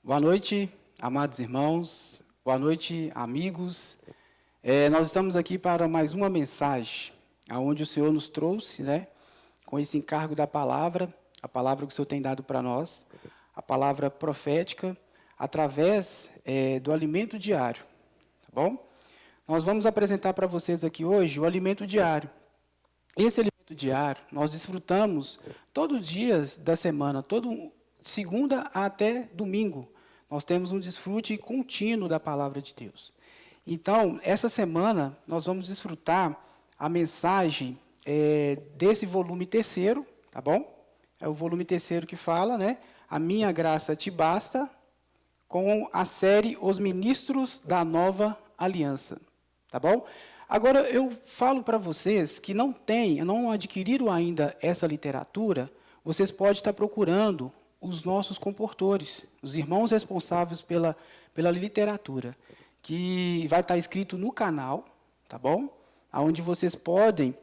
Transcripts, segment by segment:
Boa noite, amados irmãos. Boa noite, amigos. Nós estamos aqui para mais uma mensagem, aonde o Senhor nos trouxe, com esse encargo da palavra, a palavra que o Senhor tem dado para nós, a palavra profética, através do alimento diário, tá bom? Nós vamos apresentar para vocês aqui hoje o alimento diário. Esse alimento diário, nós desfrutamos todos os dias da semana, segunda até domingo. Nós temos um desfrute contínuo da palavra de Deus. Então, essa semana, nós vamos desfrutar a mensagem desse volume terceiro, tá bom? É o volume terceiro que fala, A Minha Graça Te Basta, com a série Os Ministros da Nova Aliança, tá bom? Agora, eu falo para vocês que não adquiriram ainda essa literatura, vocês podem estar procurando os nossos comportores, os irmãos responsáveis pela literatura, que vai estar escrito no canal, tá bom? Onde vocês podem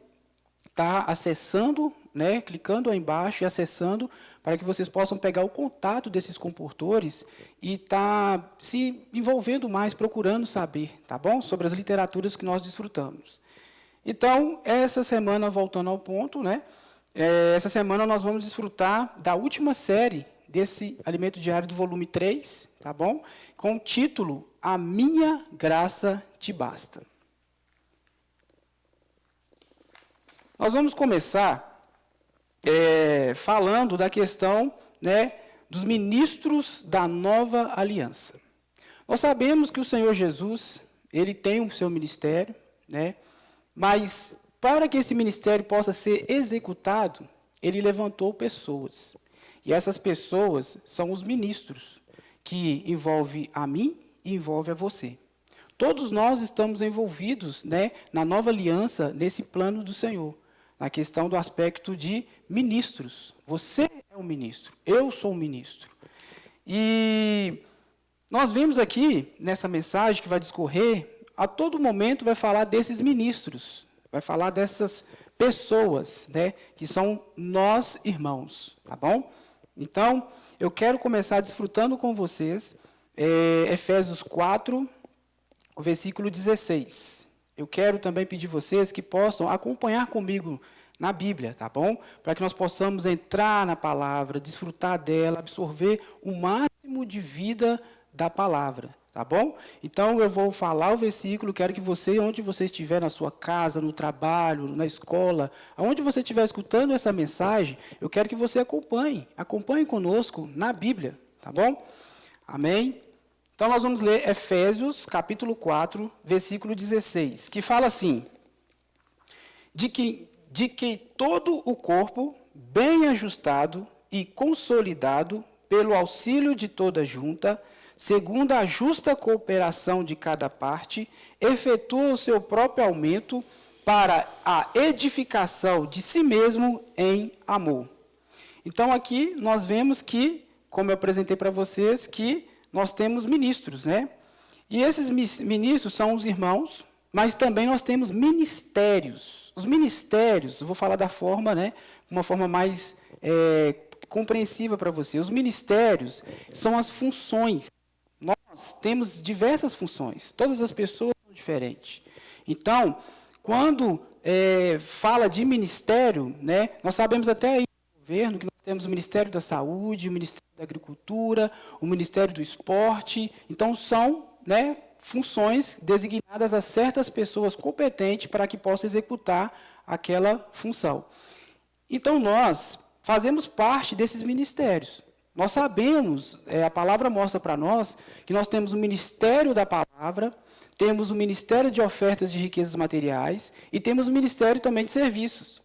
estar acessando, clicando aí embaixo e acessando, para que vocês possam pegar o contato desses comportores e estar se envolvendo mais, procurando saber, tá bom? Sobre as literaturas que nós desfrutamos. Então, essa semana, voltando ao ponto, essa semana nós vamos desfrutar da última série desse alimento diário do volume 3, tá bom? Com o título A Minha Graça Te Basta. Nós vamos começar falando da questão, dos ministros da nova aliança. Nós sabemos que o Senhor Jesus, ele tem o seu ministério, mas para que esse ministério possa ser executado, ele levantou pessoas. E essas pessoas são os ministros, que envolve a mim e envolve a você. Todos nós estamos envolvidos, na nova aliança, nesse plano do Senhor, na questão do aspecto de ministros. Você é um ministro, eu sou um ministro. E nós vemos aqui, nessa mensagem que vai discorrer, a todo momento vai falar desses ministros, vai falar dessas pessoas, que são nós irmãos, tá bom? Então, eu quero começar desfrutando com vocês Efésios 4, o versículo 16. Eu quero também pedir vocês que possam acompanhar comigo na Bíblia, tá bom? Para que nós possamos entrar na palavra, desfrutar dela, absorver o máximo de vida da palavra, tá bom? Então, eu vou falar o versículo, quero que você, onde você estiver, na sua casa, no trabalho, na escola, aonde você estiver escutando essa mensagem, eu quero que você acompanhe conosco na Bíblia, tá bom? Amém? Então, nós vamos ler Efésios, capítulo 4, versículo 16, que fala assim: de que todo o corpo, bem ajustado e consolidado, pelo auxílio de toda junta, segundo a justa cooperação de cada parte, efetua o seu próprio aumento para a edificação de si mesmo em amor. Então, aqui nós vemos que, como eu apresentei para vocês, que nós temos ministros, E esses ministros são os irmãos, mas também nós temos ministérios. Os ministérios, eu vou falar da forma, uma forma mais compreensiva para você. Os ministérios são as funções. Nós temos diversas funções, todas as pessoas são diferentes. Então, quando fala de ministério, nós sabemos até aí no governo que nós temos o Ministério da Saúde, o Ministério da Agricultura, o Ministério do Esporte. Então, são funções designadas a certas pessoas competentes para que possam executar aquela função. Então, nós fazemos parte desses ministérios. Nós sabemos, a palavra mostra para nós, que nós temos o ministério da palavra, temos o ministério de ofertas de riquezas materiais e temos o ministério também de serviços.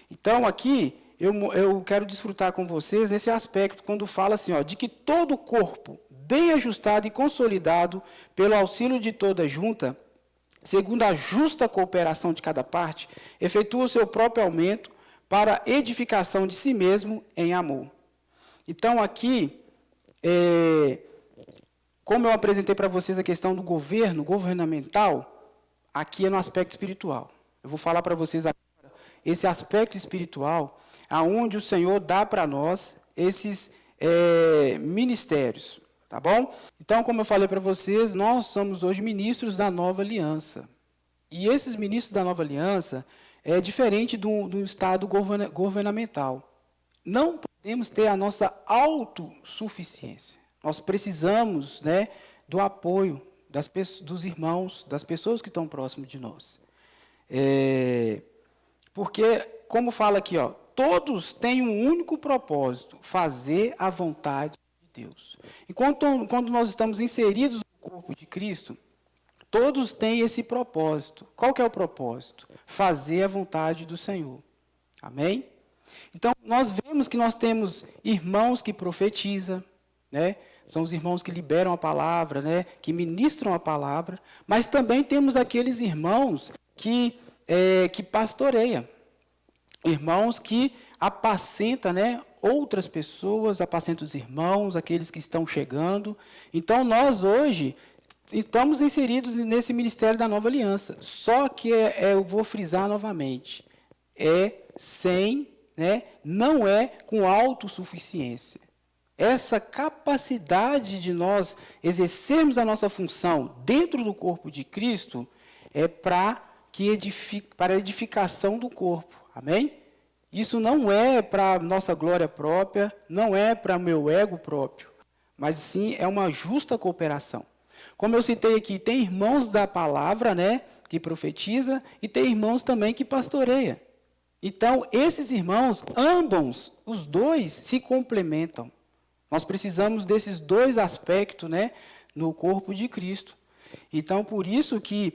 Então, aqui, eu quero desfrutar com vocês nesse aspecto, quando fala assim, de que todo o corpo, bem ajustado e consolidado, pelo auxílio de toda junta, segundo a justa cooperação de cada parte, efetua o seu próprio aumento para a edificação de si mesmo em amor. Então, aqui, como eu apresentei para vocês a questão do governo, governamental, aqui é no aspecto espiritual. Eu vou falar para vocês agora esse aspecto espiritual, aonde o Senhor dá para nós esses ministérios. Tá bom? Então, como eu falei para vocês, nós somos hoje ministros da nova aliança. E esses ministros da nova aliança é diferente do estado governamental. Não podemos ter a nossa autossuficiência. Nós precisamos, né, do apoio dos irmãos, das pessoas que estão próximas de nós. Porque, como fala aqui, ó, todos têm um único propósito, fazer a vontade de Deus. E quando nós estamos inseridos no corpo de Cristo, todos têm esse propósito. Qual que é o propósito? Fazer a vontade do Senhor. Amém? Então, nós vemos que nós temos irmãos que profetizam, né? São os irmãos que liberam a palavra, né? Que ministram a palavra, mas também temos aqueles irmãos que pastoreiam, irmãos que apacentam, né, outras pessoas, apacentam os irmãos, aqueles que estão chegando. Então, nós hoje estamos inseridos nesse ministério da nova aliança. Só que eu vou frisar novamente, não é com autossuficiência. Essa capacidade de nós exercermos a nossa função dentro do corpo de Cristo é para a edificação do corpo. Amém? Isso não é para a nossa glória própria, não é para o meu ego próprio, mas sim é uma justa cooperação. Como eu citei aqui, tem irmãos da palavra, né, que profetiza, e tem irmãos também que pastoreia. Então, esses irmãos, ambos, os dois, se complementam. Nós precisamos desses dois aspectos, né, no corpo de Cristo. Então, por isso que,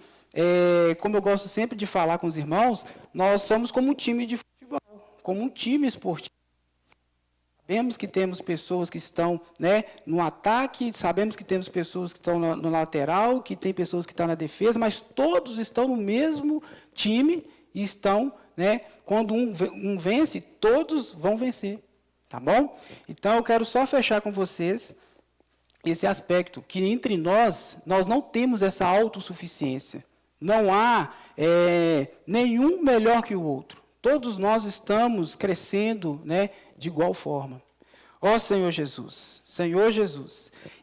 como eu gosto sempre de falar com os irmãos, nós somos como um time de futebol, como um time esportivo. Sabemos que temos pessoas que estão, né, no ataque, sabemos que temos pessoas que estão no lateral, que tem pessoas que estão na defesa, mas todos estão no mesmo time e estão, né, quando um vence, todos vão vencer. Tá bom? Então, eu quero só fechar com vocês esse aspecto, que entre nós não temos essa autossuficiência. Não há nenhum melhor que o outro. Todos nós estamos crescendo, né, de igual forma. Ó Senhor Jesus,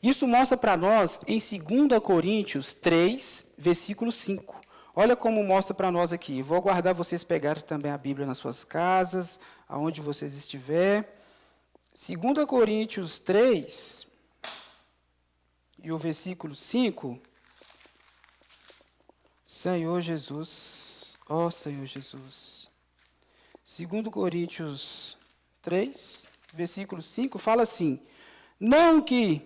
isso mostra para nós em 2 Coríntios 3, versículo 5. Olha como mostra para nós aqui. Vou aguardar vocês pegarem também a Bíblia nas suas casas, aonde vocês estiverem. 2 Coríntios 3, e o versículo 5, Senhor Jesus, ó Senhor Jesus. 2 Coríntios 3, versículo 5, fala assim: não que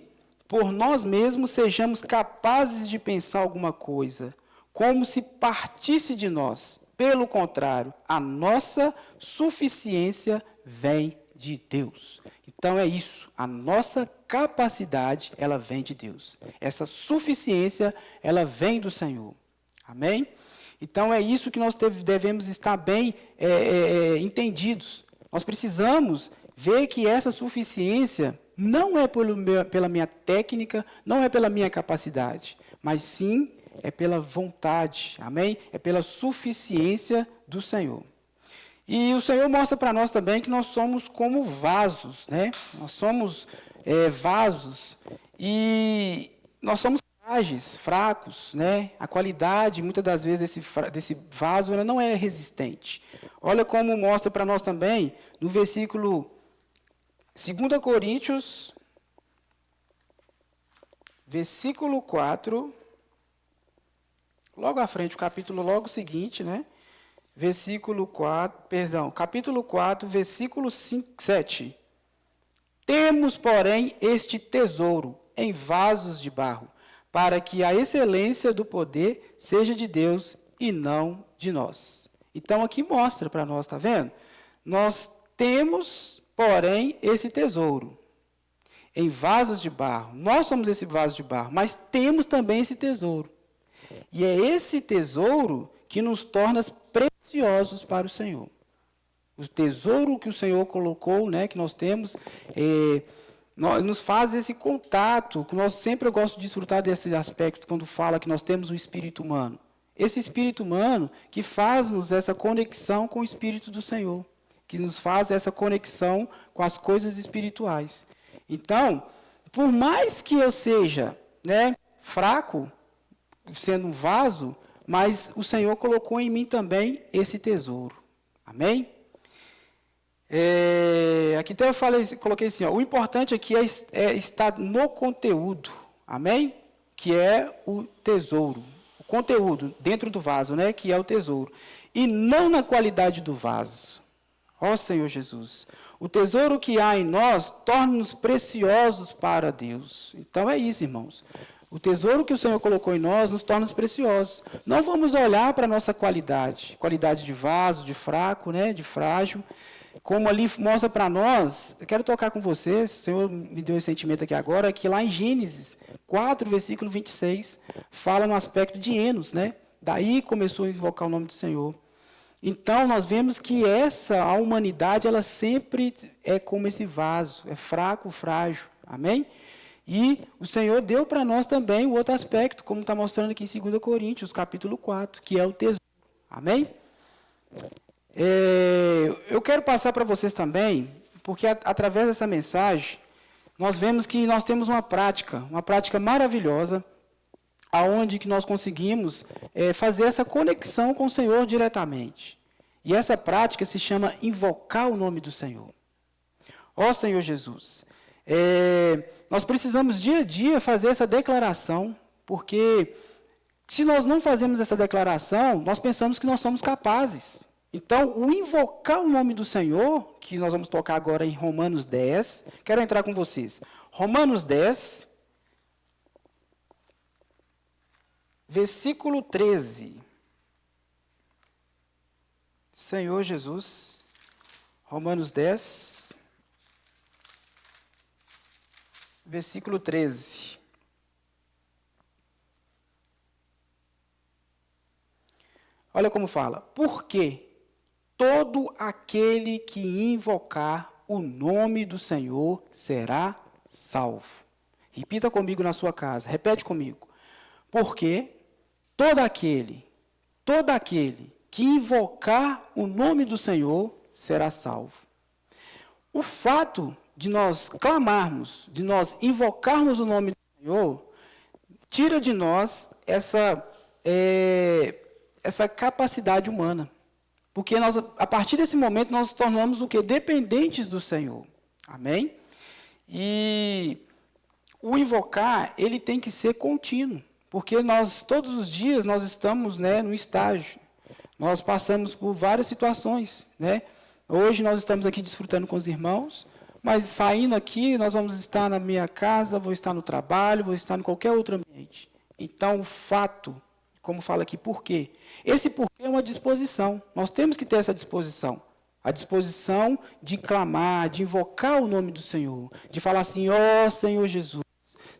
por nós mesmos sejamos capazes de pensar alguma coisa, como se partisse de nós. Pelo contrário, a nossa suficiência vem de Deus. Então é isso, a nossa capacidade, ela vem de Deus. Essa suficiência, ela vem do Senhor. Amém? Então é isso que nós devemos estar bem entendidos. Nós precisamos ver que essa suficiência não é pela minha técnica, não é pela minha capacidade, mas sim é pela vontade, amém? É pela suficiência do Senhor. E o Senhor mostra para nós também que nós somos como vasos, né? Nós somos vasos e nós somos frágeis, fracos, né? A qualidade, muitas das vezes, desse vaso ela não é resistente. Olha como mostra para nós também no versículo 2 Coríntios, versículo 4, logo à frente, o capítulo logo seguinte, né? Capítulo 4, versículo 7. Temos, porém, este tesouro em vasos de barro, para que a excelência do poder seja de Deus e não de nós. Então, aqui mostra para nós, está vendo? Nós temos, porém, esse tesouro em vasos de barro. Nós somos esse vaso de barro, mas temos também esse tesouro. E é esse tesouro que nos torna preciosos para o Senhor. O tesouro que o Senhor colocou, né, que nós temos, nos faz esse contato, que eu gosto de desfrutar desse aspecto, quando fala que nós temos um espírito humano. Esse espírito humano que faz-nos essa conexão com o Espírito do Senhor, que nos faz essa conexão com as coisas espirituais. Então, por mais que eu seja, né, fraco, sendo um vaso, mas o Senhor colocou em mim também esse tesouro. Amém? Aqui até eu coloquei assim, ó, o importante aqui é estar no conteúdo. Amém? Que é o tesouro. O conteúdo dentro do vaso, né? Que é o tesouro. E não na qualidade do vaso. Ó Senhor Jesus. O tesouro que há em nós torna-nos preciosos para Deus. Então é isso, irmãos. O tesouro que o Senhor colocou em nós nos torna preciosos. Não vamos olhar para a nossa qualidade de vaso, de fraco, né, de frágil, como ali mostra para nós. Eu quero tocar com vocês, o Senhor me deu esse sentimento aqui agora, que lá em Gênesis 4, versículo 26, fala no aspecto de Enos, né? Daí começou a invocar o nome do Senhor. Então, nós vemos que a humanidade, ela sempre é como esse vaso, é fraco, frágil. Amém? E o Senhor deu para nós também o outro aspecto, como está mostrando aqui em 2 Coríntios, capítulo 4, que é o tesouro. Amém? Eu quero passar para vocês também, porque através dessa mensagem, nós vemos que nós temos uma prática maravilhosa, aonde que nós conseguimos fazer essa conexão com o Senhor diretamente. E essa prática se chama invocar o nome do Senhor. Ó Senhor Jesus, nós precisamos dia a dia fazer essa declaração, porque se nós não fazemos essa declaração, nós pensamos que nós somos capazes. Então, o invocar o nome do Senhor, que nós vamos tocar agora em Romanos 10, quero entrar com vocês. Romanos 10, versículo 13. Senhor Jesus, Romanos 10, versículo 13. Olha como fala. Porque todo aquele que invocar o nome do Senhor será salvo. Repita comigo na sua casa. Repete comigo. Porque todo aquele que invocar o nome do Senhor será salvo. O fato de nós clamarmos, de nós invocarmos o nome do Senhor, tira de nós essa capacidade humana. Porque nós, a partir desse momento, nós nos tornamos o quê? Dependentes do Senhor. Amém? E o invocar, ele tem que ser contínuo. Porque nós, todos os dias, nós estamos, né, no estágio. Nós passamos por várias situações, né? Hoje nós estamos aqui desfrutando com os irmãos, mas saindo aqui, nós vamos estar na minha casa, vou estar no trabalho, vou estar em qualquer outro ambiente. Então, o fato, como fala aqui, por quê? Esse porquê é uma disposição. Nós temos que ter essa disposição. A disposição de clamar, de invocar o nome do Senhor, de falar assim, ó Senhor Jesus,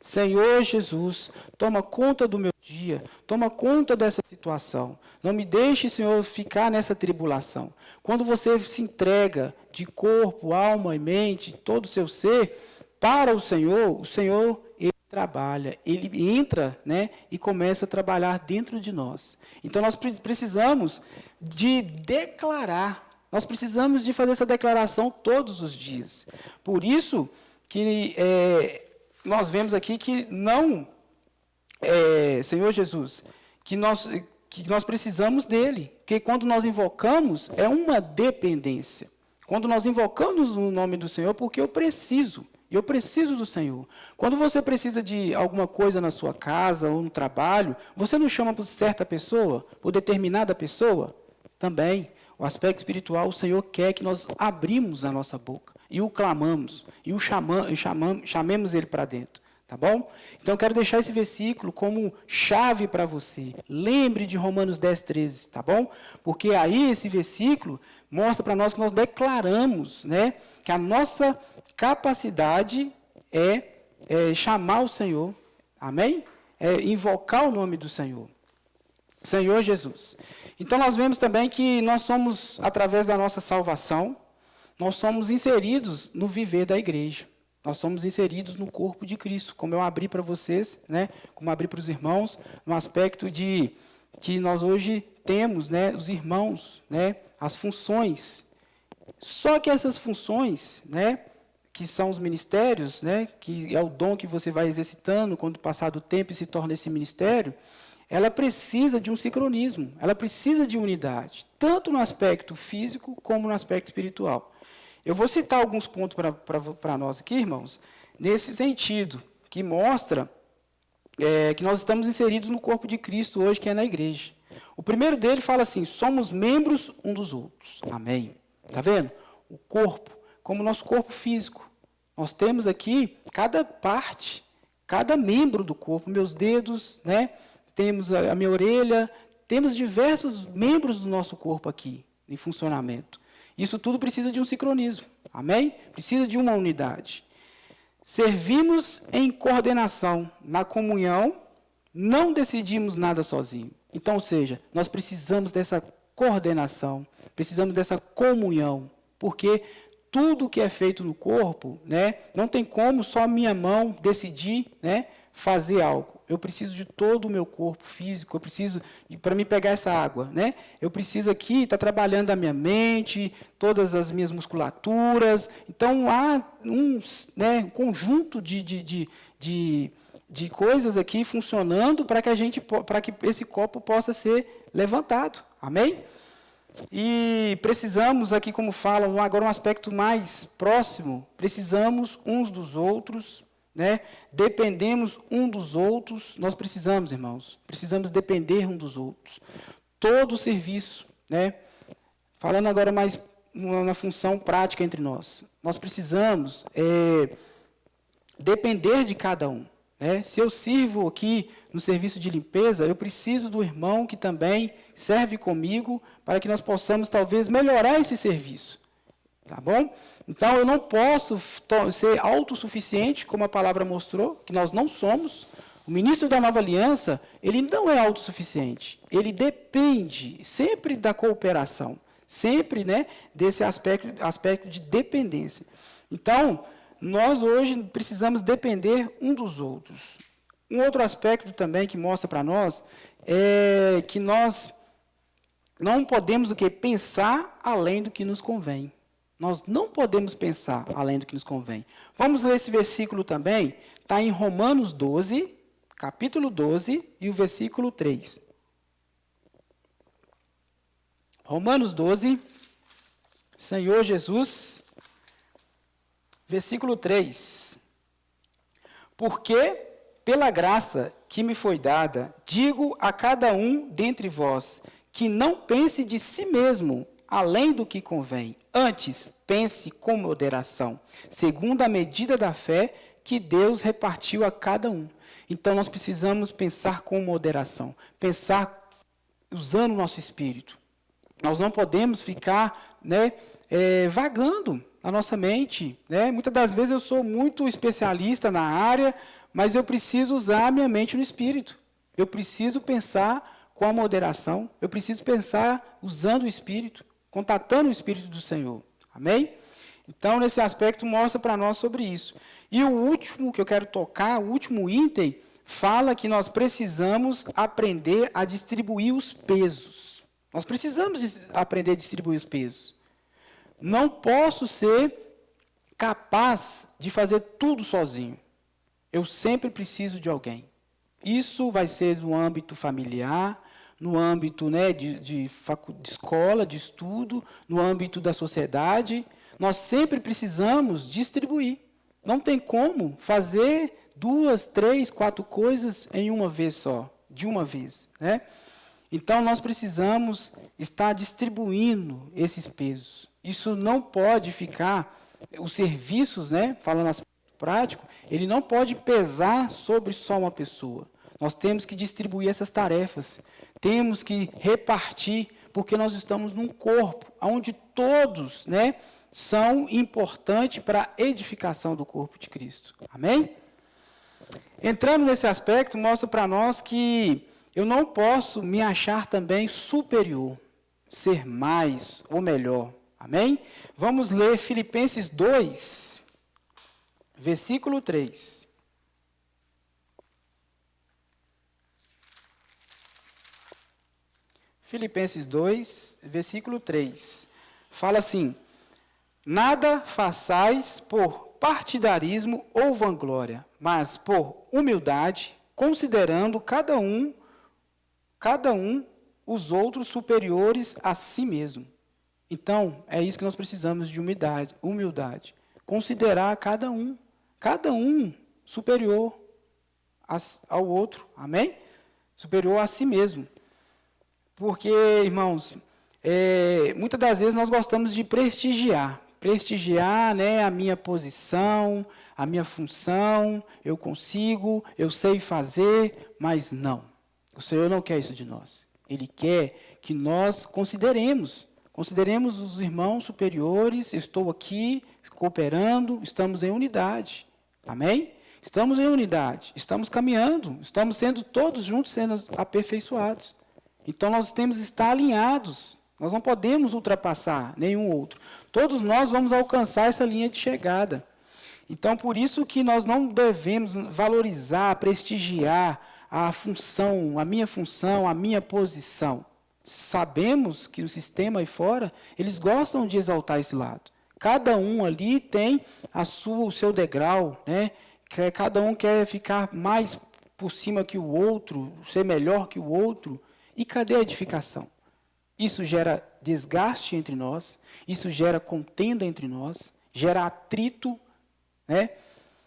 Senhor Jesus, toma conta do meu dia, toma conta dessa situação. Não me deixe, Senhor, ficar nessa tribulação. Quando você se entrega de corpo, alma e mente, todo o seu ser, para o Senhor, ele trabalha, ele entra, né, e começa a trabalhar dentro de nós. Então, nós precisamos de declarar, nós precisamos de fazer essa declaração todos os dias. Por isso que nós vemos aqui que não, Senhor Jesus, que nós precisamos dele, porque quando nós invocamos, é uma dependência. Quando nós invocamos o nome do Senhor, porque eu preciso do Senhor. Quando você precisa de alguma coisa na sua casa ou no trabalho, você não chama por certa pessoa, por determinada pessoa? Também, o aspecto espiritual, o Senhor quer que nós abrimos a nossa boca e o clamamos, e chamemos ele para dentro. Tá bom? Então, eu quero deixar esse versículo como chave para você. Lembre de Romanos 10, 13, tá bom? Porque aí esse versículo mostra para nós que nós declaramos, né, que a nossa capacidade é chamar o Senhor. Amém? É invocar o nome do Senhor. Senhor Jesus. Então, nós vemos também que nós somos, através da nossa salvação, nós somos inseridos no viver da igreja. Nós somos inseridos no corpo de Cristo, como eu abri para vocês, né, como abri para os irmãos, no aspecto de que nós hoje temos, né, os irmãos, né, as funções. Só que essas funções, né, que são os ministérios, né, que é o dom que você vai exercitando quando passar do tempo e se torna esse ministério, ela precisa de um sincronismo, ela precisa de unidade, tanto no aspecto físico como no aspecto espiritual. Eu vou citar alguns pontos para nós aqui, irmãos, nesse sentido, que mostra que nós estamos inseridos no corpo de Cristo hoje, que é na igreja. O primeiro dele fala assim, somos membros um dos outros. Amém. Está vendo? O corpo, como o nosso corpo físico. Nós temos aqui cada parte, cada membro do corpo, meus dedos, né? Temos a minha orelha, temos diversos membros do nosso corpo aqui, em funcionamento. Isso tudo precisa de um sincronismo. Amém? Precisa de uma unidade. Servimos em coordenação, na comunhão, não decidimos nada sozinho. Então, ou seja, nós precisamos dessa coordenação, precisamos dessa comunhão, porque tudo que é feito no corpo, né, não tem como só a minha mão decidir, né, fazer algo. Eu preciso de todo o meu corpo físico, eu preciso, para me pegar essa água, né, eu preciso aqui estar trabalhando a minha mente, todas as minhas musculaturas. Então, há um conjunto de coisas aqui funcionando para que esse copo possa ser levantado. Amém? E precisamos aqui, como falam, agora um aspecto mais próximo, precisamos uns dos outros, né? Dependemos um dos outros, nós precisamos, irmãos, precisamos depender um dos outros. Todo o serviço, né? Falando agora mais na função prática entre nós, nós precisamos depender de cada um. Se eu sirvo aqui no serviço de limpeza, eu preciso do irmão que também serve comigo para que nós possamos, talvez, melhorar esse serviço. Tá bom? Então, eu não posso ser autossuficiente, como a palavra mostrou, que nós não somos. O ministro da Nova Aliança, ele não é autossuficiente. Ele depende sempre da cooperação, sempre, né, desse aspecto de dependência. Então, nós hoje precisamos depender um dos outros. Um outro aspecto também que mostra para nós é que nós não podemos pensar além do que nos convém. Nós não podemos pensar além do que nos convém. Vamos ler esse versículo também, está em Romanos 12, capítulo 12, e o versículo 3. Romanos 12, Senhor Jesus, versículo 3. Porque, pela graça que me foi dada, digo a cada um dentre vós, que não pense de si mesmo além do que convém. Antes, pense com moderação, segundo a medida da fé que Deus repartiu a cada um. Então, nós precisamos pensar com moderação, pensar usando o nosso espírito. Nós não podemos ficar, vagando a nossa mente, né? Muitas das vezes eu sou muito especialista na área, mas eu preciso usar a minha mente no espírito. Eu preciso pensar com a moderação, eu preciso pensar usando o espírito, contatando o espírito do Senhor. Amém? Então, nesse aspecto, mostra para nós sobre isso. E o último que eu quero tocar, o último item, fala que nós precisamos aprender a distribuir os pesos. Nós precisamos aprender a distribuir os pesos. Não posso ser capaz de fazer tudo sozinho. Eu sempre preciso de alguém. Isso vai ser no âmbito familiar, no âmbito de escola, de estudo, no âmbito da sociedade. Nós sempre precisamos distribuir. Não tem como fazer 2, 3, 4 coisas em uma vez só, de uma vez, né? Então, nós precisamos estar distribuindo esses pesos. Isso não pode ficar, os serviços, falando aspecto prático, ele não pode pesar sobre só uma pessoa. Nós temos que distribuir essas tarefas, temos que repartir, porque nós estamos num corpo, onde todos, são importantes para a edificação do corpo de Cristo. Amém? Entrando nesse aspecto, mostra para nós que eu não posso me achar também superior, ser mais ou melhor. Amém? Vamos ler Filipenses 2, versículo 3. Filipenses 2, versículo 3. Fala assim: nada façais por partidarismo ou vanglória, mas por humildade, considerando cada um os outros superiores a si mesmo. Então, é isso que nós precisamos de humildade. Considerar cada um superior ao outro, amém? Superior a si mesmo. Porque, irmãos, muitas das vezes nós gostamos de prestigiar, né, a minha posição, a minha função, eu consigo, eu sei fazer, mas não. O Senhor não quer isso de nós. Ele quer que nós consideremos os irmãos superiores, eu estou aqui cooperando, estamos em unidade. Amém? Estamos em unidade, estamos caminhando, estamos sendo todos juntos sendo aperfeiçoados. Então nós temos que estar alinhados, nós não podemos ultrapassar nenhum outro. Todos nós vamos alcançar essa linha de chegada. Então por isso que nós não devemos valorizar, prestigiar a função, a minha posição. Sabemos que o sistema aí fora, eles gostam de exaltar esse lado. Cada um ali tem o seu degrau, né? Cada um quer ficar mais por cima que o outro, ser melhor que o outro. E cadê a edificação? Isso gera desgaste entre nós, isso gera contenda entre nós, gera atrito, né?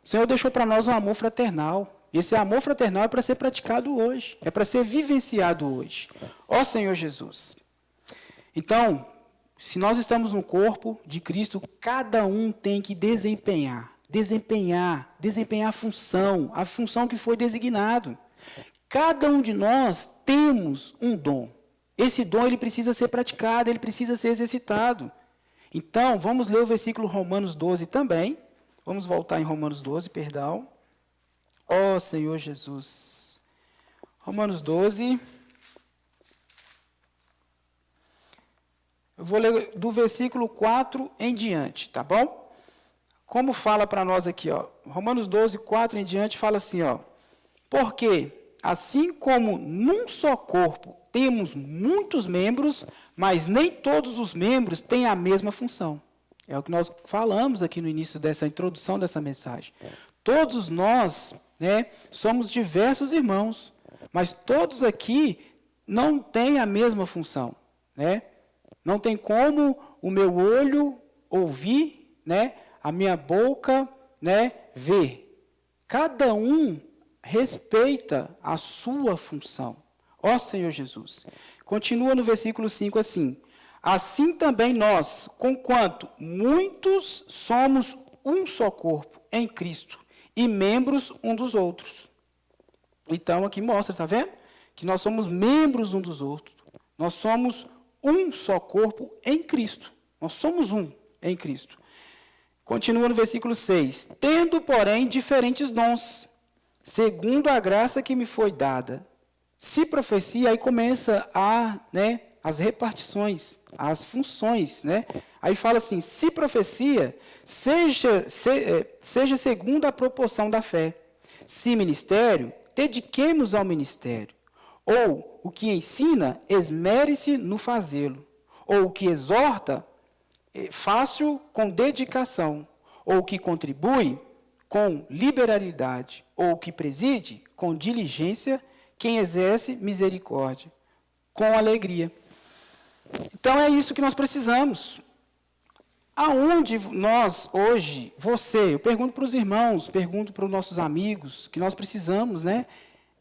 O Senhor deixou para nós um amor fraternal. Esse amor fraternal é para ser praticado hoje, é para ser vivenciado hoje. Ó Senhor Jesus. Então, se nós estamos no corpo de Cristo, cada um tem que desempenhar a função que foi designado. Cada um de nós temos um dom. Esse dom ele precisa ser praticado, ele precisa ser exercitado. Então, vamos ler o versículo Romanos 12 também. Vamos voltar em Romanos 12, perdão. Ó Senhor Jesus. Romanos 12. Eu vou ler do versículo 4 em diante, tá bom? Como fala para nós aqui, ó. Romanos 12, 4 em diante fala assim, ó. Porque, assim como num só corpo temos muitos membros, mas nem todos os membros têm a mesma função. É o que nós falamos aqui no início dessa introdução dessa mensagem. Todos nós, né, somos diversos irmãos, mas todos aqui não têm a mesma função, né? Não tem como o meu olho ouvir, né, a minha boca, né, ver. Cada um respeita a sua função. Ó Senhor Jesus. Continua no versículo 5 assim. Assim também nós, conquanto muitos somos um só corpo em Cristo e membros um dos outros. Então aqui mostra, tá vendo? Que nós somos membros um dos outros. Nós somos um só corpo em Cristo. Nós somos um em Cristo. Continua no versículo 6. Tendo, porém, diferentes dons, segundo a graça que me foi dada. Se profecia, aí começa as repartições, as funções, né? Aí fala assim, se profecia, seja segundo a proporção da fé. Se ministério, dediquemos ao ministério. Ou o que ensina, esmere-se no fazê-lo. Ou o que exorta, faça-o com dedicação. Ou o que contribui, com liberalidade. Ou o que preside, com diligência. Quem exerce misericórdia, com alegria. Então é isso que nós precisamos. Aonde nós hoje, eu pergunto para os irmãos, pergunto para os nossos amigos, que nós precisamos, né,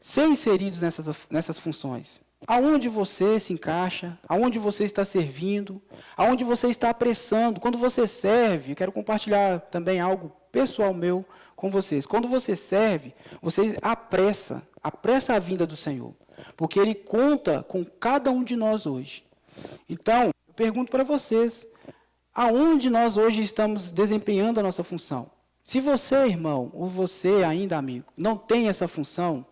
ser inseridos nessas funções. Aonde você se encaixa, aonde você está servindo, aonde você está apressando. Quando você serve, eu quero compartilhar também algo pessoal meu com vocês. Quando você serve, você apressa a vinda do Senhor, porque Ele conta com cada um de nós hoje. Então, eu pergunto para vocês, aonde nós hoje estamos desempenhando a nossa função? Se você, irmão, ou você ainda, amigo, não tem essa função,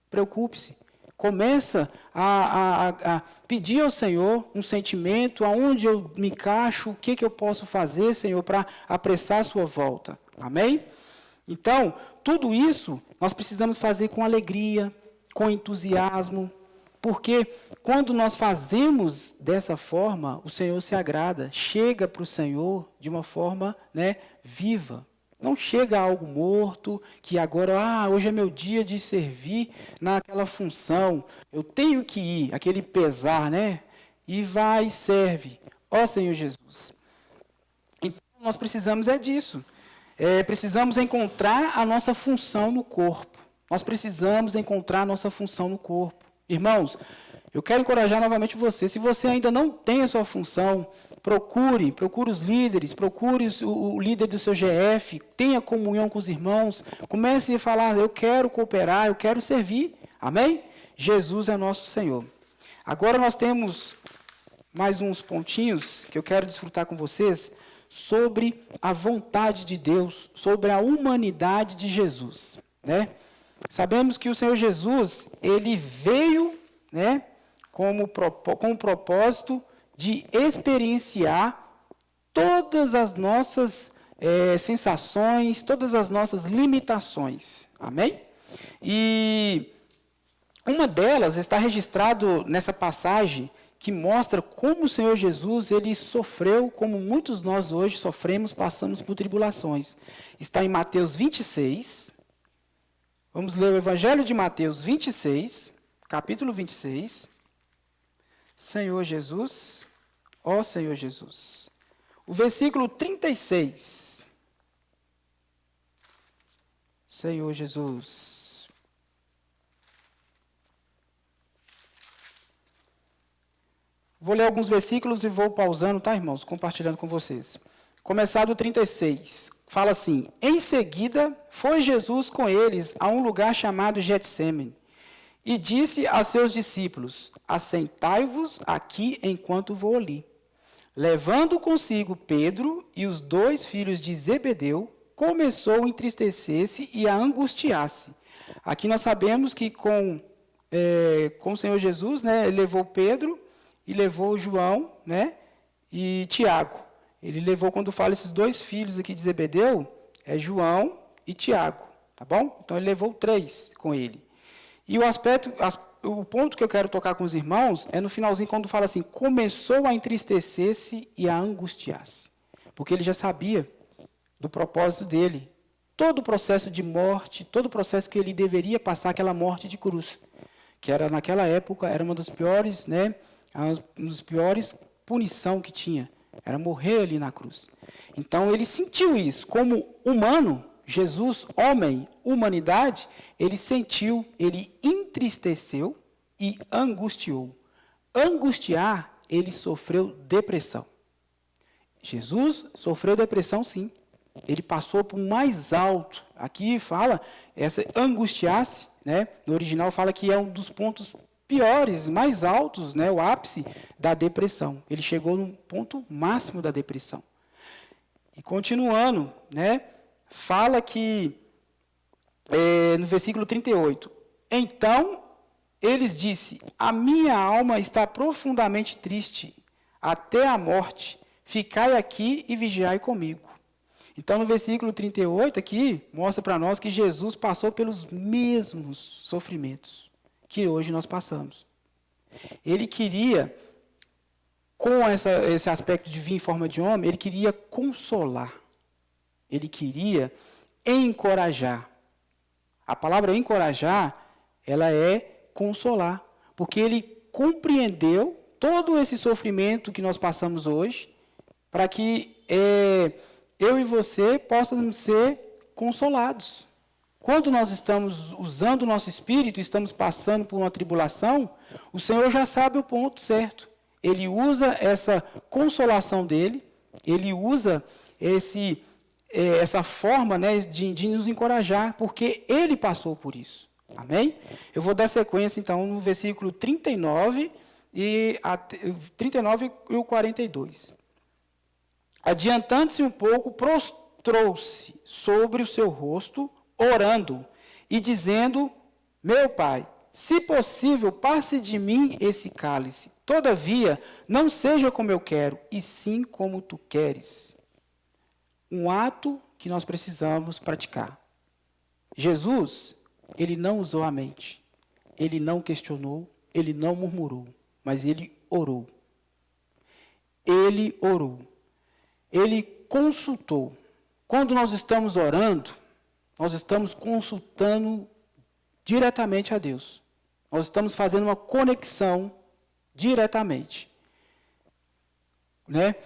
preocupe-se. Começa a pedir ao Senhor um sentimento, aonde eu me encaixo, o que eu posso fazer, Senhor, para apressar a sua volta. Amém? Então, tudo isso nós precisamos fazer com alegria, com entusiasmo, porque quando nós fazemos dessa forma, o Senhor se agrada, chega para o Senhor de uma forma, né, viva. Não chega a algo morto, que agora, hoje é meu dia de servir naquela função, eu tenho que ir, aquele pesar, né? E vai e serve. Ó Senhor Jesus. Então, nós precisamos disso. Precisamos encontrar a nossa função no corpo. Nós precisamos encontrar a nossa função no corpo. Irmãos, eu quero encorajar novamente você. Se você ainda não tem a sua função, procure os líderes, procure o líder do seu GF, tenha comunhão com os irmãos, comece a falar, eu quero cooperar, eu quero servir. Amém? Jesus é nosso Senhor. Agora nós temos mais uns pontinhos que eu quero desfrutar com vocês sobre a vontade de Deus, sobre a humanidade de Jesus, né? Sabemos que o Senhor Jesus, ele veio, né, com o propósito de experienciar todas as nossas sensações, todas as nossas limitações. Amém? E uma delas está registrado nessa passagem que mostra como o Senhor Jesus, ele sofreu, como muitos de nós hoje sofremos, passamos por tribulações. Está em Mateus 26. Vamos ler o Evangelho de Mateus 26, capítulo 26. Senhor Jesus, ó Senhor Jesus. O versículo 36. Senhor Jesus. Vou ler alguns versículos e vou pausando, tá, irmãos? Compartilhando com vocês. Começar do 36. Fala assim: em seguida, foi Jesus com eles a um lugar chamado Getsêmani, e disse a seus discípulos: assentai-vos aqui enquanto vou ali. Levando consigo Pedro e os 2 filhos de Zebedeu, começou a entristecer-se e a angustiar-se. Aqui nós sabemos que com o Senhor Jesus, né, ele levou Pedro e levou João, né, e Tiago. Ele levou, quando fala esses 2 filhos aqui de Zebedeu, é João e Tiago, tá bom? Então ele levou 3 com ele. E o ponto que eu quero tocar com os irmãos é no finalzinho, quando fala assim, começou a entristecer-se e a angustiar-se. Porque ele já sabia do propósito dele. Todo o processo de morte, todo o processo que ele deveria passar, aquela morte de cruz, que era naquela época, era uma das piores, né, uma das piores punição que tinha, era morrer ali na cruz. Então ele sentiu isso, como humano, Jesus, homem, humanidade, ele sentiu, ele entristeceu e angustiou. Angustiar, ele sofreu depressão. Jesus sofreu depressão, sim. Ele passou por mais alto. Aqui fala, essa angustiar-se, né? No original fala que é um dos pontos piores, mais altos, né? O ápice da depressão. Ele chegou no ponto máximo da depressão. E continuando, né? Fala que, no versículo 38, então eles disse, a minha alma está profundamente triste, até a morte, ficai aqui e vigiai comigo. Então, no versículo 38 aqui, mostra para nós que Jesus passou pelos mesmos sofrimentos que hoje nós passamos. Ele queria, com esse aspecto de vir em forma de homem, ele queria consolar. Ele queria encorajar. A palavra encorajar, ela é consolar. Porque ele compreendeu todo esse sofrimento que nós passamos hoje, para que eu e você possamos ser consolados. Quando nós estamos usando o nosso espírito, estamos passando por uma tribulação, o Senhor já sabe o ponto certo. Ele usa essa consolação dele, ele usa essa forma, né, de nos encorajar, porque ele passou por isso. Amém? Eu vou dar sequência, então, no versículo 39 e o 42. Adiantando-se um pouco, prostrou-se sobre o seu rosto, orando e dizendo, meu Pai, se possível, passe de mim esse cálice. Todavia, não seja como eu quero, e sim como tu queres. Um ato que nós precisamos praticar. Jesus, ele não usou a mente. Ele não questionou, ele não murmurou, mas ele orou. Ele orou. Ele consultou. quando nós estamos orando, nós estamos consultando diretamente a Deus. Nós estamos fazendo uma conexão diretamente. Né?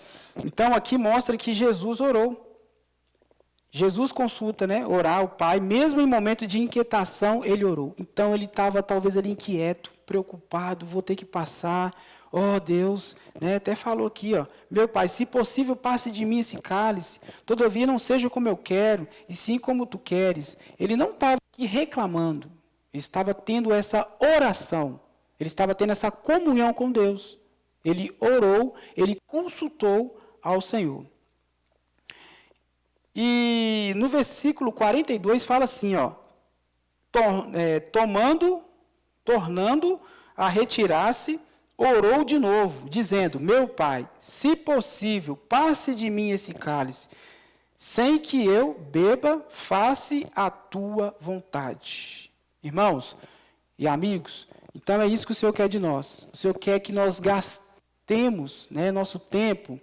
Então, aqui mostra que Jesus orou. Jesus consulta, né? Orar ao Pai, mesmo em momento de inquietação, ele orou. Então, ele estava talvez ali inquieto, preocupado, vou ter que passar. Oh, Deus, né? Até falou aqui, ó, meu Pai, se possível, passe de mim esse cálice, todavia não seja como eu quero, e sim como tu queres. Ele não estava aqui reclamando, ele estava tendo essa oração, ele estava tendo essa comunhão com Deus. Ele orou, ele consultou ao Senhor. E no versículo 42 fala assim, ó, tornando a retirar-se, orou de novo, dizendo, meu Pai, se possível, passe de mim esse cálice, sem que eu beba, faça a tua vontade. Irmãos e amigos, então é isso que o Senhor quer de nós. O Senhor quer que nós gastemos, né, nosso tempo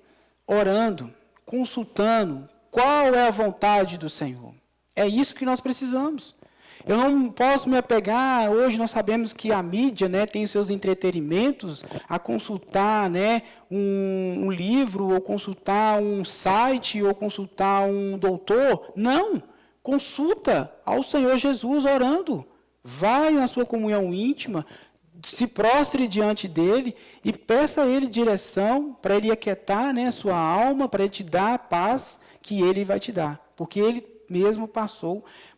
orando, consultando qual é a vontade do Senhor. É isso que nós precisamos. Eu não posso me apegar, hoje nós sabemos que a mídia, né, tem os seus entretenimentos, a consultar, né, um livro, ou consultar um site, ou consultar um doutor. Não, consulta ao Senhor Jesus orando. Vai na sua comunhão íntima, se prostre diante dele e peça a ele direção para ele aquietar, né, a sua alma, para ele te dar a paz que ele vai te dar. Porque ele mesmo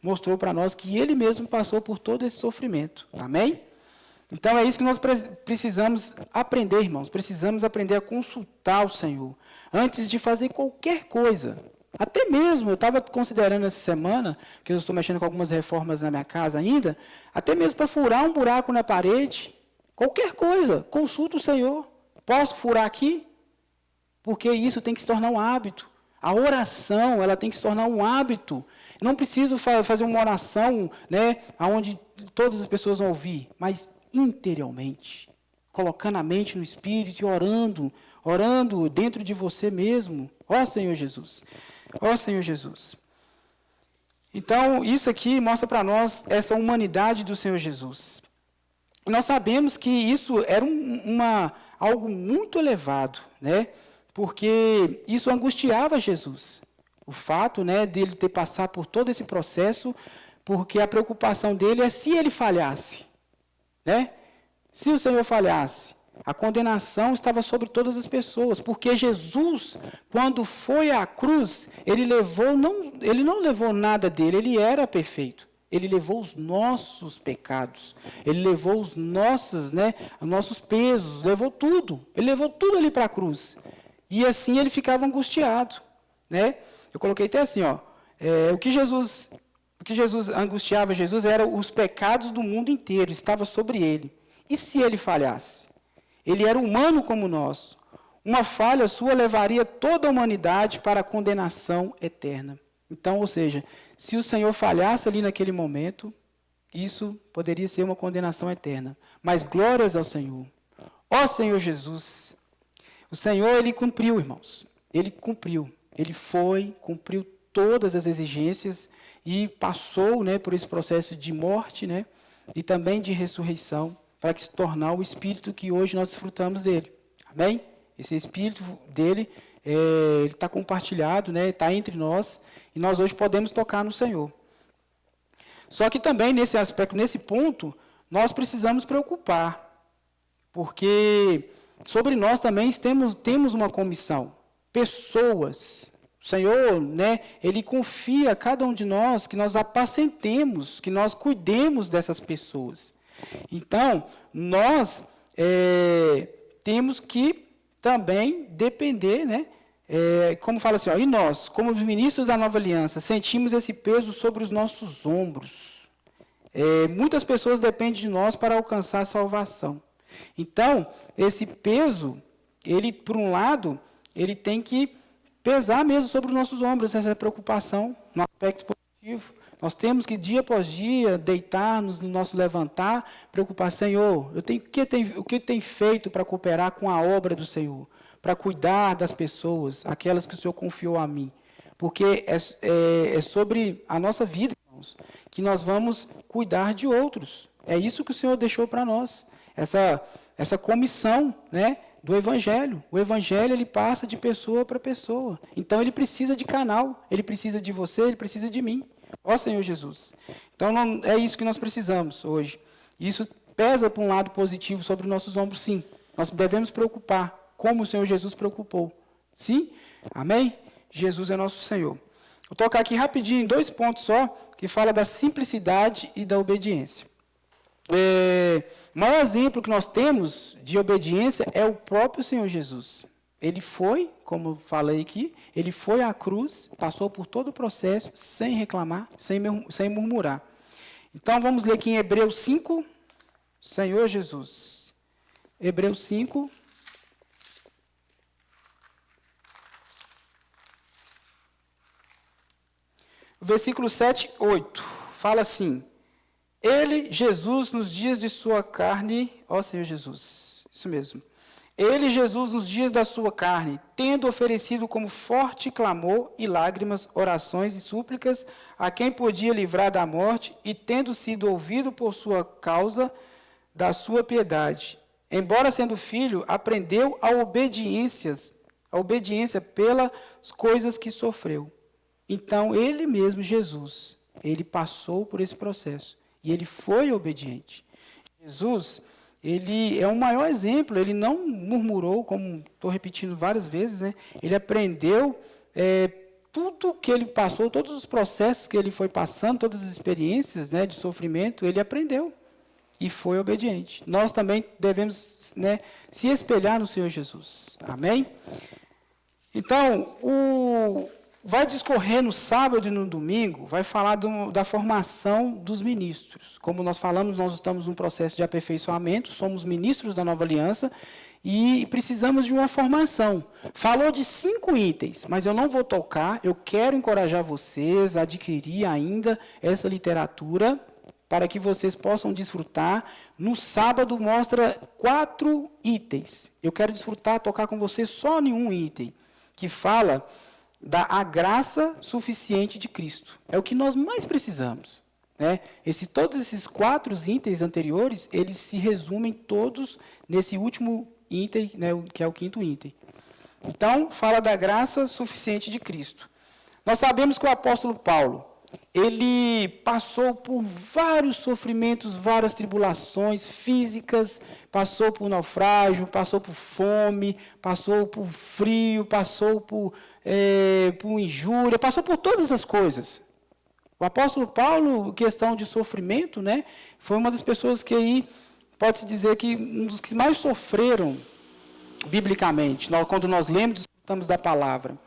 mostrou para nós que ele mesmo passou por todo esse sofrimento. Amém? Então é isso que nós precisamos aprender, irmãos. Precisamos aprender a consultar o Senhor antes de fazer qualquer coisa. Até mesmo, eu estava considerando essa semana, que eu estou mexendo com algumas reformas na minha casa ainda, até mesmo para furar um buraco na parede, qualquer coisa, consulta o Senhor. Posso furar aqui? Porque isso tem que se tornar um hábito. A oração, ela tem que se tornar um hábito. Não preciso fazer uma oração, né, onde todas as pessoas vão ouvir, mas interiormente, colocando a mente no Espírito e orando dentro de você mesmo. Ó Senhor Jesus, ó Senhor Jesus. Então, isso aqui mostra para nós essa humanidade do Senhor Jesus. Nós sabemos que isso era algo muito elevado, né? Porque isso angustiava Jesus. O fato, né, dele ter passado por todo esse processo, porque a preocupação dele é se ele falhasse. Né? Se o Senhor falhasse, a condenação estava sobre todas as pessoas, porque Jesus, quando foi à cruz, ele não levou nada dele, ele era perfeito. Ele levou os nossos pecados, ele levou os nossos pesos, levou tudo. Ele levou tudo ali para a cruz. E assim ele ficava angustiado. Né? Eu coloquei até assim, ó, o que Jesus angustiava Jesus era os pecados do mundo inteiro, estava sobre ele. E se ele falhasse? Ele era humano como nós. Uma falha sua levaria toda a humanidade para a condenação eterna. Então, ou seja, se o Senhor falhasse ali naquele momento, isso poderia ser uma condenação eterna. Mas glórias ao Senhor. Ó Senhor Jesus, o Senhor, ele cumpriu, irmãos. Ele cumpriu. Ele cumpriu todas as exigências e passou, né, por esse processo de morte, né, e também de ressurreição, para que se tornar o Espírito que hoje nós desfrutamos dele. Amém? Esse Espírito dele, ele está compartilhado, né, está entre nós, e nós hoje podemos tocar no Senhor. Só que também, nesse aspecto, nesse ponto, nós precisamos preocupar, porque sobre nós também temos uma comissão. Pessoas. O Senhor, né, ele confia a cada um de nós que nós apacentemos, que nós cuidemos dessas pessoas. Então, nós temos que também depender, né, como fala assim, ó, e nós, como os ministros da nova aliança, sentimos esse peso sobre os nossos ombros. Muitas pessoas dependem de nós para alcançar a salvação. Então, esse peso, ele, por um lado, ele tem que pesar mesmo sobre os nossos ombros, essa preocupação no aspecto positivo. Nós temos que, dia após dia, deitar-nos no nosso levantar, preocupar, Senhor, o que tem feito para cooperar com a obra do Senhor, para cuidar das pessoas, aquelas que o Senhor confiou a mim. porque é sobre a nossa vida, irmãos, que nós vamos cuidar de outros. É isso que o Senhor deixou para nós, essa comissão, né, do Evangelho. O Evangelho, ele passa de pessoa para pessoa. Então, ele precisa de canal, ele precisa de você, ele precisa de mim. Ó Senhor Jesus. Então, é isso que nós precisamos hoje. Isso pesa por um lado positivo sobre os nossos ombros, sim. Nós devemos preocupar, como o Senhor Jesus preocupou. Sim? Amém? Jesus é nosso Senhor. Vou tocar aqui rapidinho em 2 pontos só, que fala da simplicidade e da obediência. O maior exemplo que nós temos de obediência é o próprio Senhor Jesus. Ele foi, como falei aqui, ele foi à cruz, passou por todo o processo, sem reclamar, sem murmurar. Então, vamos ler aqui em Hebreus 5, Senhor Jesus. Hebreus 5. Versículo 7, 8. Fala assim: Ele, Jesus, nos dias de sua carne, ó Senhor Jesus, isso mesmo. Ele, Jesus, nos dias da sua carne, tendo oferecido como forte clamor e lágrimas, orações e súplicas, a quem podia livrar da morte, e tendo sido ouvido por sua causa, da sua piedade. Embora sendo filho, aprendeu a obediência pelas coisas que sofreu. Então, ele mesmo, Jesus, ele passou por esse processo. E ele foi obediente. Jesus, ele é o maior exemplo, ele não murmurou, como estou repetindo várias vezes, né? Ele aprendeu tudo que ele passou, todos os processos que ele foi passando, todas as experiências, né, de sofrimento, ele aprendeu e foi obediente. Nós também devemos, né, se espelhar no Senhor Jesus. Amém? Então, vai discorrer no sábado e no domingo, vai falar da formação dos ministros. Como nós falamos, nós estamos num processo de aperfeiçoamento, somos ministros da Nova Aliança e precisamos de uma formação. Falou de 5 itens, mas eu não vou tocar, eu quero encorajar vocês a adquirir ainda essa literatura para que vocês possam desfrutar. No sábado mostra 4 itens. Eu quero desfrutar, tocar com vocês só em um item, que fala da graça suficiente de Cristo. É o que nós mais precisamos. Né? Todos esses 4 itens anteriores, eles se resumem todos nesse último item, né, que é o 5º item. Então, fala da graça suficiente de Cristo. Nós sabemos que o apóstolo Paulo, ele passou por vários sofrimentos, várias tribulações físicas, passou por naufrágio, passou por fome, passou por frio, passou por injúria, passou por todas as coisas. O apóstolo Paulo, questão de sofrimento, né, foi uma das pessoas que aí, pode-se dizer que um dos que mais sofreram biblicamente, quando nós lemos e discutamos da palavra.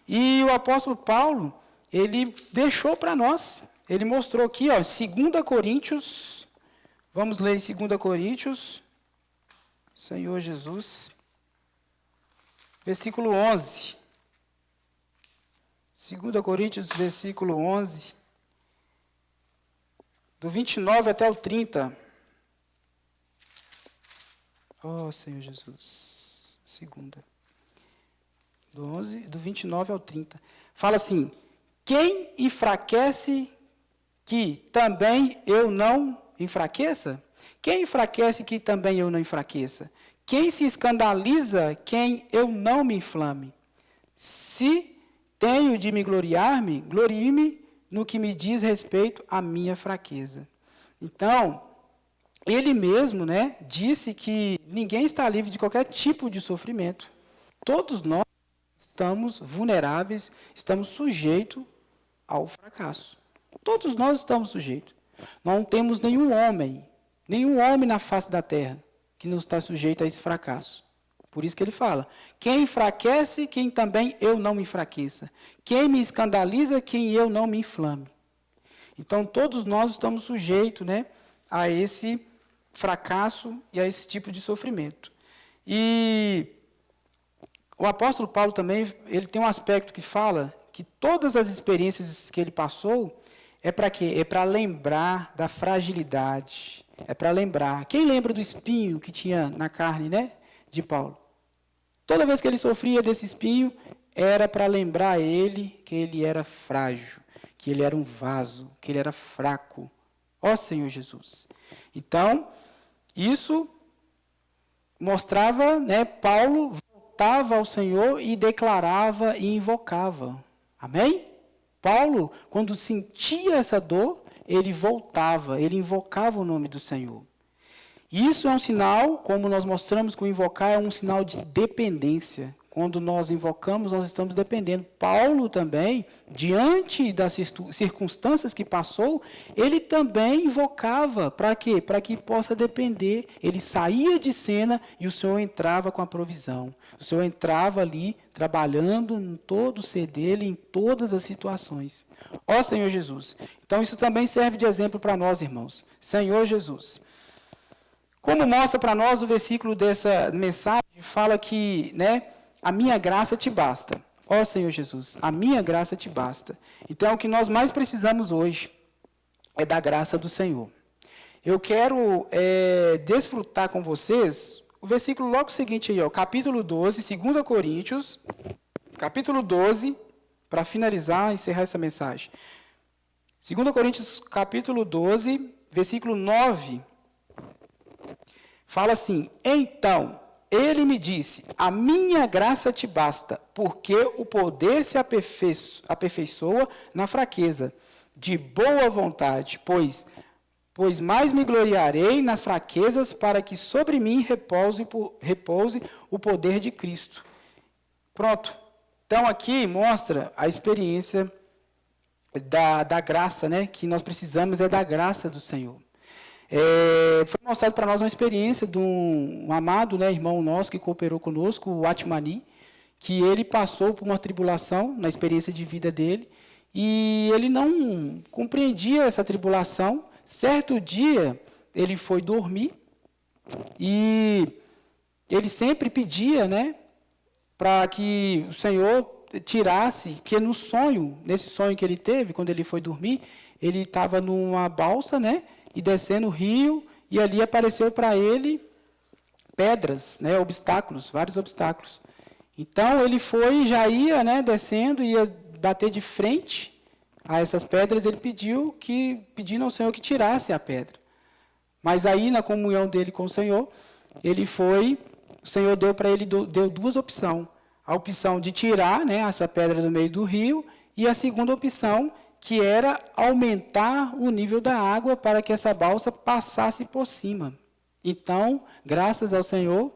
E o apóstolo Paulo, ele deixou para nós, ele mostrou aqui, 2 Coríntios, vamos ler em 2 Coríntios, Senhor Jesus, versículo 11. 2 Coríntios, versículo 11, do 29 até o 30. Oh, Senhor Jesus, do 29 ao 30. Fala assim: quem enfraquece, que também eu não enfraqueça? Quem enfraquece, que também eu não enfraqueça? Quem se escandaliza, quem eu não me inflame? Se tenho de me gloriar-me, glorie-me no que me diz respeito à minha fraqueza. Então, ele mesmo, né, disse que ninguém está livre de qualquer tipo de sofrimento. Todos nós estamos vulneráveis, estamos sujeitos ao fracasso. Todos nós estamos sujeitos. Não temos nenhum homem na face da terra que não está sujeito a esse fracasso. Por isso que ele fala: quem enfraquece, quem também eu não me enfraqueça. Quem me escandaliza, quem eu não me inflame. Então, todos nós estamos sujeitos, né, a esse fracasso e a esse tipo de sofrimento. E o apóstolo Paulo também, ele tem um aspecto que fala que todas as experiências que ele passou é para quê? É para lembrar da fragilidade. É para lembrar. Quem lembra do espinho que tinha na carne, né, de Paulo? Toda vez que ele sofria desse espinho, era para lembrar a ele que ele era frágil, que ele era um vaso, que ele era fraco. Ó Senhor Jesus. Então, isso mostrava, né, Paulo voltava ao Senhor e declarava e invocava. Amém? Paulo, quando sentia essa dor, ele voltava, ele invocava o nome do Senhor. Isso é um sinal, como nós mostramos que o invocar é um sinal de dependência. Quando nós invocamos, nós estamos dependendo. Paulo também, diante das circunstâncias que passou, ele também invocava. Para quê? Para que possa depender. Ele saía de cena e o Senhor entrava com a provisão. O Senhor entrava ali, trabalhando em todo o ser dele, em todas as situações. Ó Senhor Jesus. Então, isso também serve de exemplo para nós, irmãos. Senhor Jesus. Como mostra para nós o versículo dessa mensagem, fala que, né, a minha graça te basta. Ó Senhor Jesus, a minha graça te basta. Então, o que nós mais precisamos hoje é da graça do Senhor. Eu quero desfrutar com vocês o versículo logo seguinte aí, ó, capítulo 12, 2 Coríntios, capítulo 12, para finalizar, encerrar essa mensagem. 2 Coríntios, capítulo 12, versículo 9, fala assim: então, ele me disse, a minha graça te basta, porque o poder se aperfeiçoa na fraqueza. De boa vontade, pois mais me gloriarei nas fraquezas, para que sobre mim repouse o poder de Cristo. Pronto. Então, aqui mostra a experiência da graça, né? Que nós precisamos é da graça do Senhor. Foi mostrado para nós uma experiência de um amado, né, irmão nosso que cooperou conosco, o Atmani, que ele passou por uma tribulação na experiência de vida dele, e ele não compreendia essa tribulação. Certo dia, ele foi dormir, e ele sempre pedia, né, para que o Senhor tirasse, porque no sonho, nesse sonho que ele teve, quando ele foi dormir, ele estava numa balsa, né, e descendo o rio, e ali apareceu para ele pedras, né, obstáculos, vários obstáculos. Então, ele foi, já ia, né, descendo, ia bater de frente a essas pedras, ele pedindo ao Senhor que tirasse a pedra. Mas aí, na comunhão dele com o Senhor, o Senhor deu para ele deu duas opções. A opção de tirar, né, essa pedra do meio do rio, e a segunda opção, que era aumentar o nível da água para que essa balsa passasse por cima. Então, graças ao Senhor,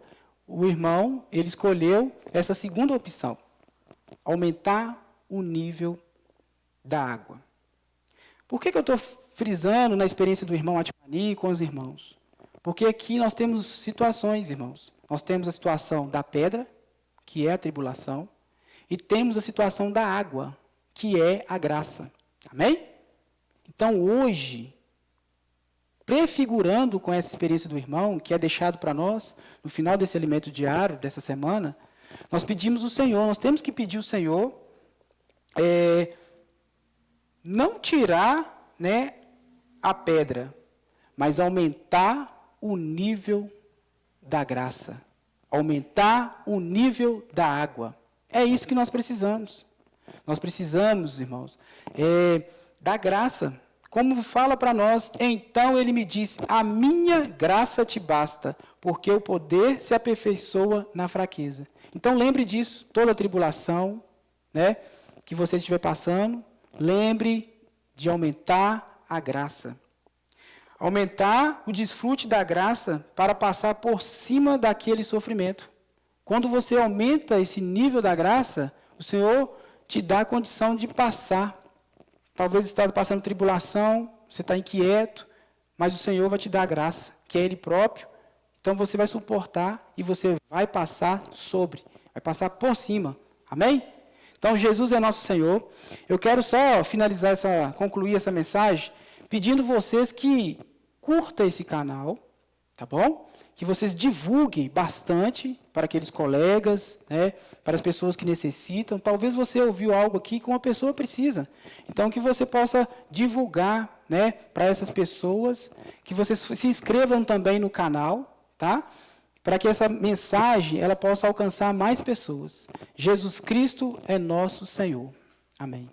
o irmão, ele escolheu essa segunda opção, aumentar o nível da água. Por que eu estou frisando na experiência do irmão Atmani com os irmãos? Porque aqui nós temos situações, irmãos. Nós temos a situação da pedra, que é a tribulação, e temos a situação da água, que é a graça. Amém? Então, hoje, prefigurando com essa experiência do irmão, que é deixado para nós, no final desse alimento diário, dessa semana, nós pedimos o Senhor, nós temos que pedir o Senhor, não tirar, né, a pedra, mas aumentar o nível da graça, aumentar o nível da água. É isso que nós precisamos. Nós precisamos, irmãos, da graça. Como fala para nós, então ele me disse, a minha graça te basta, porque o poder se aperfeiçoa na fraqueza. Então lembre disso, toda a tribulação, né, que você estiver passando, lembre de aumentar a graça. Aumentar o desfrute da graça para passar por cima daquele sofrimento. Quando você aumenta esse nível da graça, o Senhor te dá a condição de passar. Talvez você está passando tribulação, você está inquieto, mas o Senhor vai te dar a graça, que é Ele próprio. Então você vai suportar e você vai passar vai passar por cima. Amém? Então Jesus é nosso Senhor. Eu quero só concluir essa mensagem, pedindo vocês que curtam esse canal, tá bom? Que vocês divulguem bastante para aqueles colegas, né, para as pessoas que necessitam. Talvez você ouviu algo aqui que uma pessoa precisa. Então, que você possa divulgar, né, para essas pessoas, que vocês se inscrevam também no canal, tá? para que essa mensagem ela possa alcançar mais pessoas. Jesus Cristo é nosso Senhor. Amém.